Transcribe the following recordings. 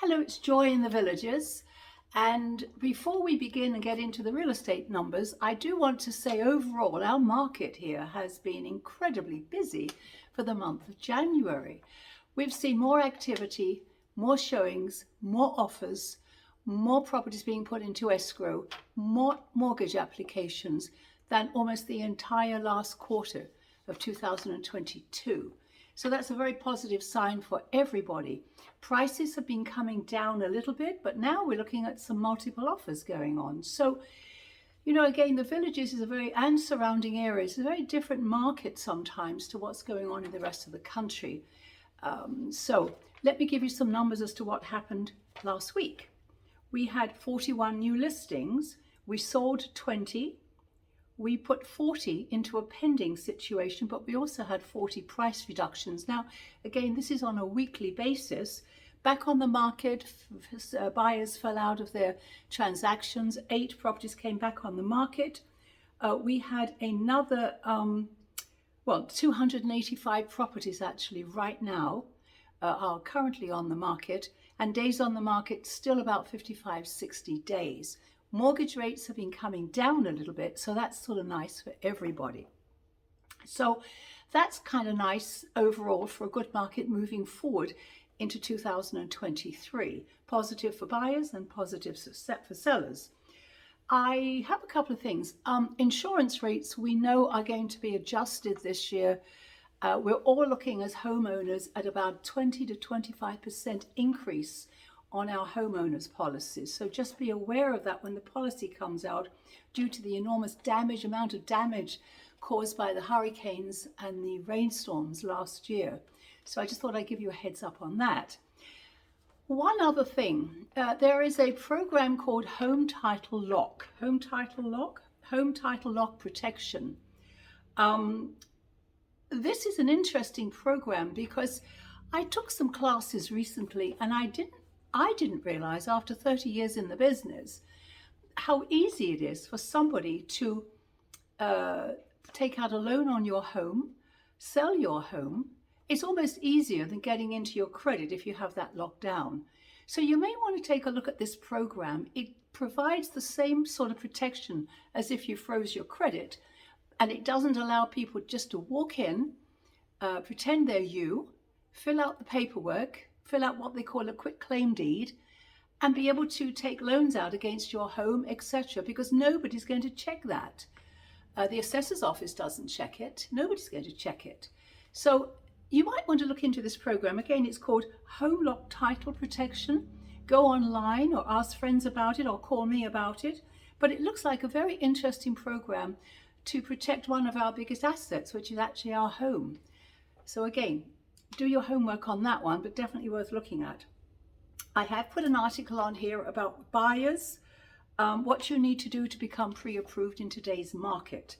Hello, it's Joy in the Villages. And before we begin and get into the real estate numbers, I do want to say overall our market here has been incredibly busy for the month of January. We've seen more activity, more showings, more offers, more properties being put into escrow, more mortgage applications than almost the entire last quarter of 2022. So that's a very positive sign for everybody. Prices have been coming down a little bit, but now we're looking at some multiple offers going on. So, again, the Villages is and surrounding areas is a very different market sometimes to what's going on in the rest of the country. So let me give you some numbers as to what happened last week. We had 41 new listings. We sold 20. We put 40 into a pending situation, but we also had 40 price reductions. Now, again, this is on a weekly basis. Back on the market, buyers fell out of their transactions. 8 properties came back on the market. We had another, 285 properties actually right now are currently on the market, and days on the market still about 55, 60 days. Mortgage rates have been coming down a little bit, so that's sort of nice for everybody. So that's kind of nice overall for a good market moving forward into 2023. Positive for buyers and positive for sellers. I have a couple of things. Insurance rates we know are going to be adjusted this year. We're all looking as homeowners at about 20 to 25% increase on our homeowners policies. So just be aware of that when the policy comes out, due to the enormous amount of damage caused by the hurricanes and the rainstorms last year. So I just thought I'd give you a heads up on that. One other thing, there is a program called Home Title Lock Protection. This is an interesting program because I took some classes recently and I didn't realize after 30 years in the business how easy it is for somebody to take out a loan on your home, sell your home. It's almost easier than getting into your credit if you have that locked down. So you may want to take a look at this program. It provides the same sort of protection as if you froze your credit, and it doesn't allow people just to walk in, pretend they're you, fill out the paperwork, fill out what they call a quick claim deed, and be able to take loans out against your home, etc. Because nobody's going to check that. The assessor's office doesn't check it. Nobody's going to check it. So you might want to look into this program. Again, it's called Home Lock Title Protection. Go online or ask friends about it or call me about it. But it looks like a very interesting program to protect one of our biggest assets, which is actually our home. So again, do your homework on that one, but definitely worth looking at. I have put an article on here about buyers, what you need to do to become pre-approved in today's market.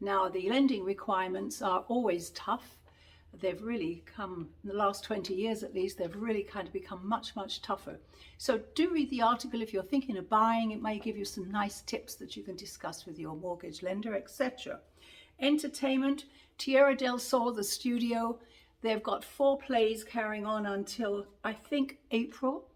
Now, the lending requirements are always tough. They've really come, in the last 20 years at least, they've really kind of become much, much tougher. So do read the article if you're thinking of buying. It may give you some nice tips that you can discuss with your mortgage lender, etc. Entertainment, Tierra del Sol, the studio. They've got 4 plays carrying on until, I think, April.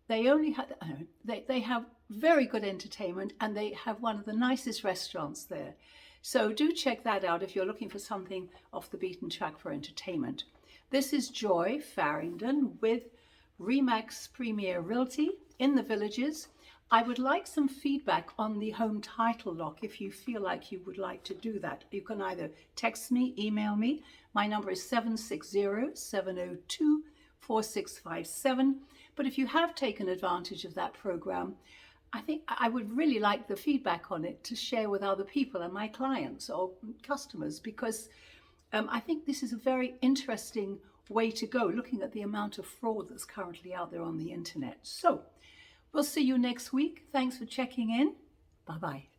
They have very good entertainment, and they have one of the nicest restaurants there. So do check that out if you're looking for something off the beaten track for entertainment. This is Joy Farenden with ReMax Premier Realty in the Villages. I would like some feedback on the home title lock if you feel like you would like to do that. You can either text me, email me. My number is 760-702-4657. But if you have taken advantage of that program, I think I would really like the feedback on it to share with other people and my clients or customers, because I think this is a very interesting way to go, looking at the amount of fraud that's currently out there on the internet. So we'll see you next week. Thanks for checking in. Bye-bye.